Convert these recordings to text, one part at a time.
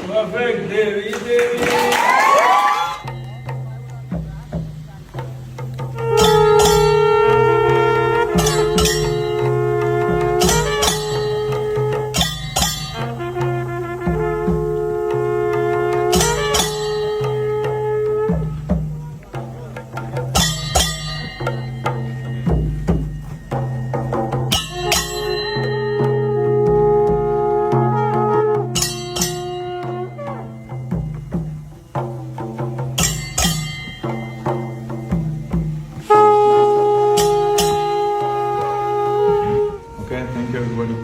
Perfect, Devi, Devi. Okay, thank you everybody.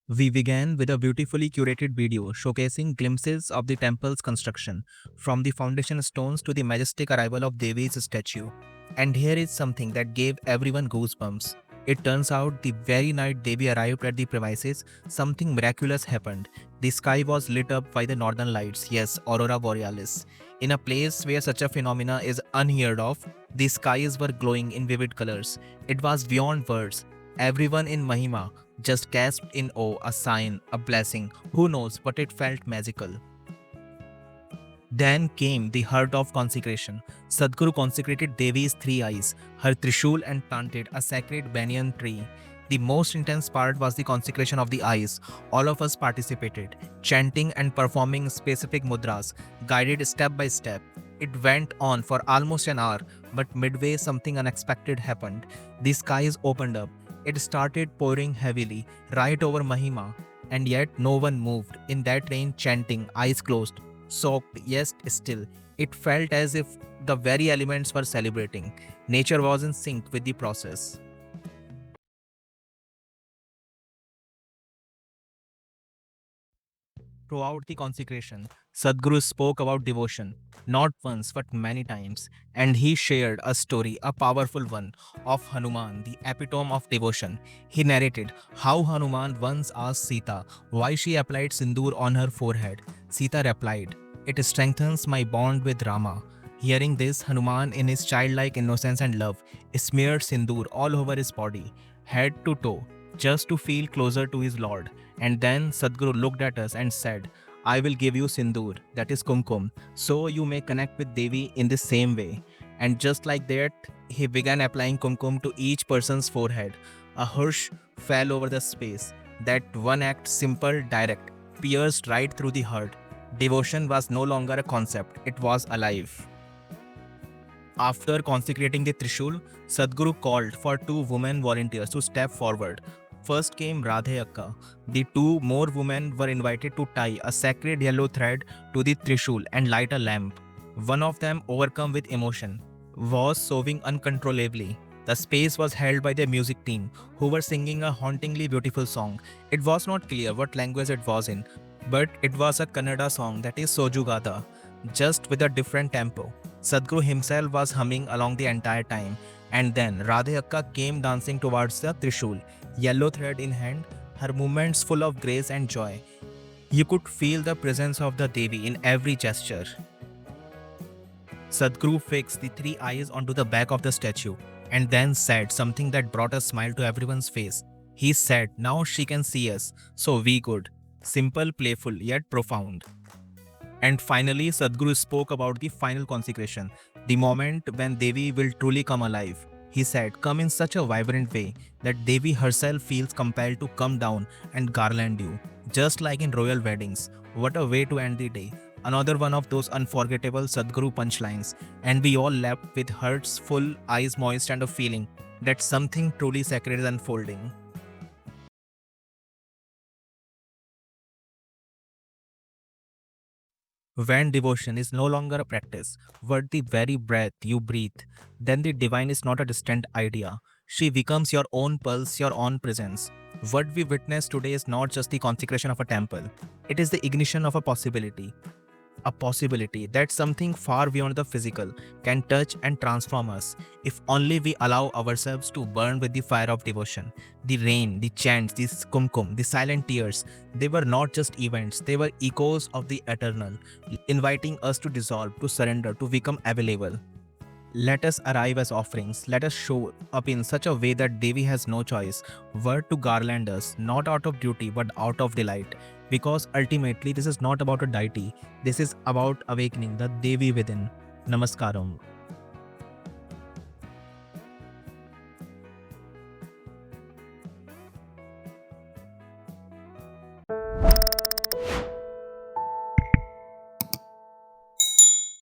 We began with a beautifully curated video showcasing glimpses of the temple's construction, from the foundation stones to the majestic arrival of Devi's statue. And here is something that gave everyone goosebumps. It turns out the very night Devi arrived at the premises, something miraculous happened. The sky was lit up by the northern lights, yes, aurora borealis. In a place where such a phenomena is unheard of, the skies were glowing in vivid colors. It was beyond words. Everyone in Mahima just gasped in awe, a sign, a blessing, who knows, but it felt magical. Then came the heart of consecration. Sadhguru consecrated Devi's three eyes, her trishul, and planted a sacred banyan tree. The most intense part was the consecration of the eyes. All of us participated, chanting and performing specific mudras, guided step by step. It went on for almost an hour, but midway something unexpected happened. The skies opened up. It started pouring heavily, right over Mahima, and yet no one moved. In that rain, chanting, eyes closed, soaked, yes, still. It felt as if the very elements were celebrating. Nature was in sync with the process. Throughout the consecration, Sadhguru spoke about devotion, not once but many times, and he shared a story, a powerful one, of Hanuman, the epitome of devotion. He narrated how Hanuman once asked Sita why she applied sindoor on her forehead. Sita replied, "It strengthens my bond with Rama." Hearing this, Hanuman, in his childlike innocence and love, smeared sindoor all over his body, head to toe, just to feel closer to his Lord. And then Sadhguru looked at us and said, "I will give you sindoor, that is kumkum, so you may connect with Devi in the same way." And just like that, he began applying kumkum to each person's forehead. A hush fell over the space. That one act, simple, direct, pierced right through the heart. Devotion was no longer a concept, it was alive. After consecrating the Trishul, Sadhguru called for two women volunteers to step forward. First came Radhe Akka. The two more women were invited to tie a sacred yellow thread to the Trishul and light a lamp. One of them, overcome with emotion, was sobbing uncontrollably. The space was held by the music team, who were singing a hauntingly beautiful song. It was not clear what language it was in, but it was a Kannada song, that is Sojugada, just with a different tempo. Sadhguru himself was humming along the entire time, and then Radhe Akka came dancing towards the Trishul, yellow thread in hand, her movements full of grace and joy. You could feel the presence of the Devi in every gesture. Sadhguru fixed the three eyes onto the back of the statue and then said something that brought a smile to everyone's face. He said, "Now she can see us, so we good." Simple, playful, yet profound. And finally, Sadhguru spoke about the final consecration, the moment when Devi will truly come alive. He said, "Come in such a vibrant way that Devi herself feels compelled to come down and garland you, just like in royal weddings." What a way to end the day. Another one of those unforgettable Sadhguru punchlines, and we all left with hearts full, eyes moist, and a feeling that something truly sacred is unfolding. When devotion is no longer a practice, but the very breath you breathe, then the divine is not a distant idea. She becomes your own pulse, your own presence. What we witness today is not just the consecration of a temple, it is the ignition of a possibility. A possibility that something far beyond the physical can touch and transform us if only we allow ourselves to burn with the fire of devotion. The rain, the chants, the kumkum, the silent tears, they were not just events, they were echoes of the eternal, inviting us to dissolve, to surrender, to become available. Let us arrive as offerings. Let us show up in such a way that Devi has no choice but to garland us, not out of duty but out of delight. Because ultimately, this is not about a deity, this is about awakening the Devi within. Namaskaram.